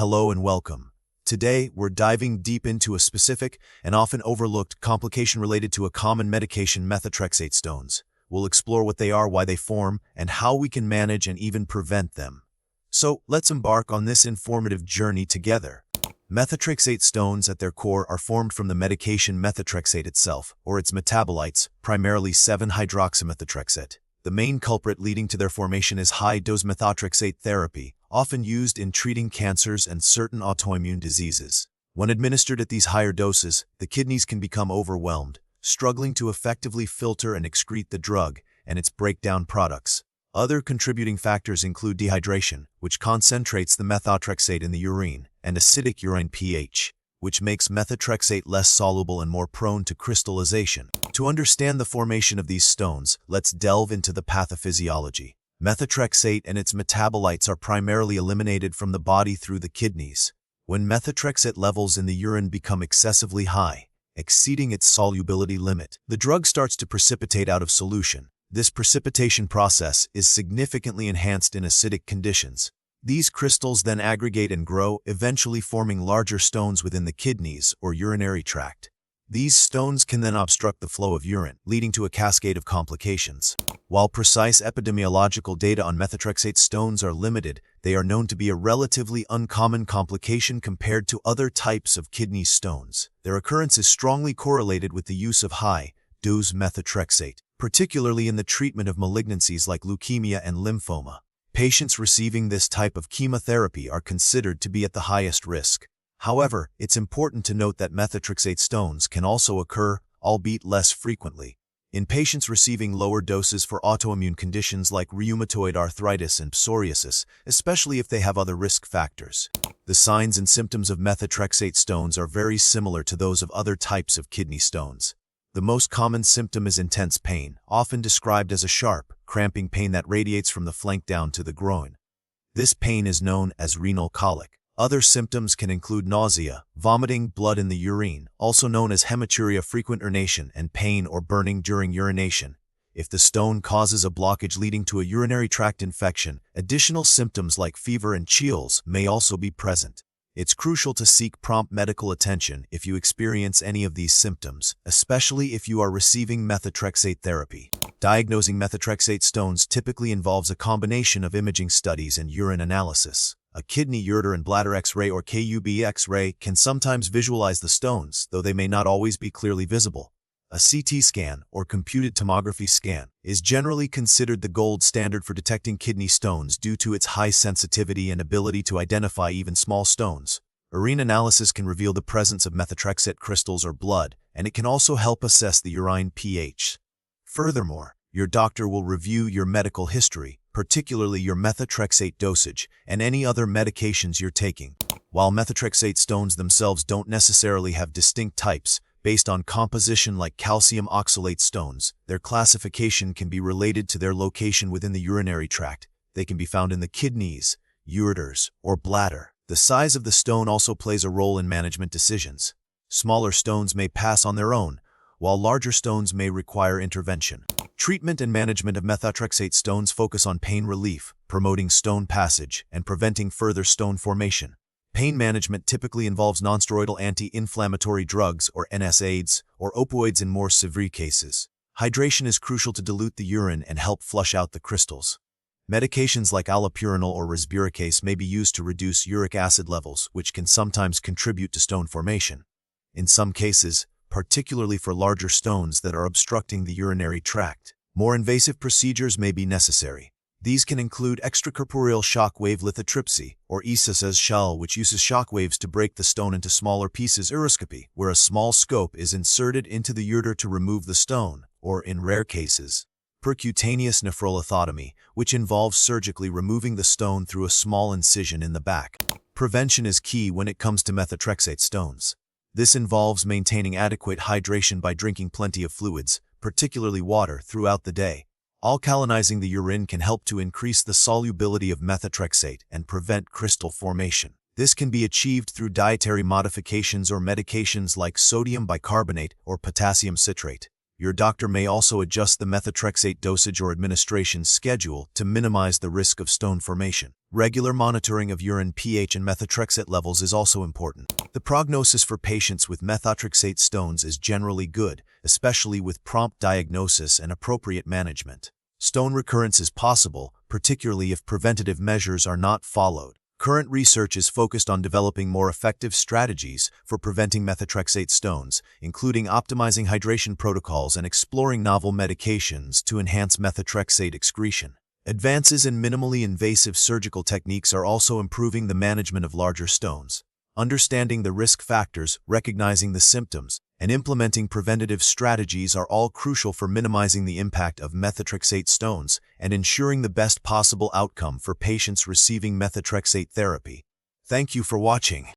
Hello and welcome. Today, we're diving deep into a specific and often overlooked complication related to a common medication, methotrexate stones. We'll explore what they are, why they form, and how we can manage and even prevent them. So, let's embark on this informative journey together. Methotrexate stones at their core are formed from the medication methotrexate itself, or its metabolites, primarily 7-hydroxymethotrexate. The main culprit leading to their formation is high-dose methotrexate therapy, often used in treating cancers and certain autoimmune diseases. When administered at these higher doses, the kidneys can become overwhelmed, struggling to effectively filter and excrete the drug and its breakdown products. Other contributing factors include dehydration, which concentrates the methotrexate in the urine, and acidic urine pH, which makes methotrexate less soluble and more prone to crystallization. To understand the formation of these stones, let's delve into the pathophysiology. Methotrexate and its metabolites are primarily eliminated from the body through the kidneys. When methotrexate levels in the urine become excessively high, exceeding its solubility limit, the drug starts to precipitate out of solution. This precipitation process is significantly enhanced in acidic conditions. These crystals then aggregate and grow, eventually forming larger stones within the kidneys or urinary tract. These stones can then obstruct the flow of urine, leading to a cascade of complications. While precise epidemiological data on methotrexate stones are limited, they are known to be a relatively uncommon complication compared to other types of kidney stones. Their occurrence is strongly correlated with the use of high-dose methotrexate, particularly in the treatment of malignancies like leukemia and lymphoma. Patients receiving this type of chemotherapy are considered to be at the highest risk. However, it's important to note that methotrexate stones can also occur, albeit less frequently, in patients receiving lower doses for autoimmune conditions like rheumatoid arthritis and psoriasis, especially if they have other risk factors. The signs and symptoms of methotrexate stones are very similar to those of other types of kidney stones. The most common symptom is intense pain, often described as a sharp, cramping pain that radiates from the flank down to the groin. This pain is known as renal colic. Other symptoms can include nausea, vomiting, blood in the urine, also known as hematuria, frequent urination, and pain or burning during urination. If the stone causes a blockage leading to a urinary tract infection, additional symptoms like fever and chills may also be present. It's crucial to seek prompt medical attention if you experience any of these symptoms, especially if you are receiving methotrexate therapy. Diagnosing methotrexate stones typically involves a combination of imaging studies and urine analysis. A kidney, ureter, and bladder X-ray or KUB X-ray can sometimes visualize the stones, though they may not always be clearly visible. A CT scan, or computed tomography scan, is generally considered the gold standard for detecting kidney stones due to its high sensitivity and ability to identify even small stones. Urine analysis can reveal the presence of methotrexate crystals or blood, and it can also help assess the urine pH. Furthermore, your doctor will review your medical history, particularly your methotrexate dosage, and any other medications you're taking. While methotrexate stones themselves don't necessarily have distinct types, based on composition like calcium oxalate stones, their classification can be related to their location within the urinary tract. They can be found in the kidneys, ureters, or bladder. The size of the stone also plays a role in management decisions. Smaller stones may pass on their own, while larger stones may require intervention. Treatment and management of methotrexate stones focus on pain relief, promoting stone passage, and preventing further stone formation. Pain management typically involves nonsteroidal anti-inflammatory drugs or NSAIDs, or opioids in more severe cases. Hydration is crucial to dilute the urine and help flush out the crystals. Medications like allopurinol or risburicase may be used to reduce uric acid levels, which can sometimes contribute to stone formation. In some cases, particularly for larger stones that are obstructing the urinary tract, more invasive procedures may be necessary. These can include extracorporeal shockwave lithotripsy, or ESAS, which uses shockwaves to break the stone into smaller pieces, uroscopy, where a small scope is inserted into the ureter to remove the stone, or in rare cases, percutaneous nephrolithotomy, which involves surgically removing the stone through a small incision in the back. Prevention is key when it comes to methotrexate stones. This involves maintaining adequate hydration by drinking plenty of fluids, particularly water, throughout the day. Alkalinizing the urine can help to increase the solubility of methotrexate and prevent crystal formation. This can be achieved through dietary modifications or medications like sodium bicarbonate or potassium citrate. Your doctor may also adjust the methotrexate dosage or administration schedule to minimize the risk of stone formation. Regular monitoring of urine pH and methotrexate levels is also important. The prognosis for patients with methotrexate stones is generally good, especially with prompt diagnosis and appropriate management. Stone recurrence is possible, particularly if preventative measures are not followed. Current research is focused on developing more effective strategies for preventing methotrexate stones, including optimizing hydration protocols and exploring novel medications to enhance methotrexate excretion. Advances in minimally invasive surgical techniques are also improving the management of larger stones. Understanding the risk factors, recognizing the symptoms, and implementing preventative strategies are all crucial for minimizing the impact of methotrexate stones and ensuring the best possible outcome for patients receiving methotrexate therapy. Thank you for watching.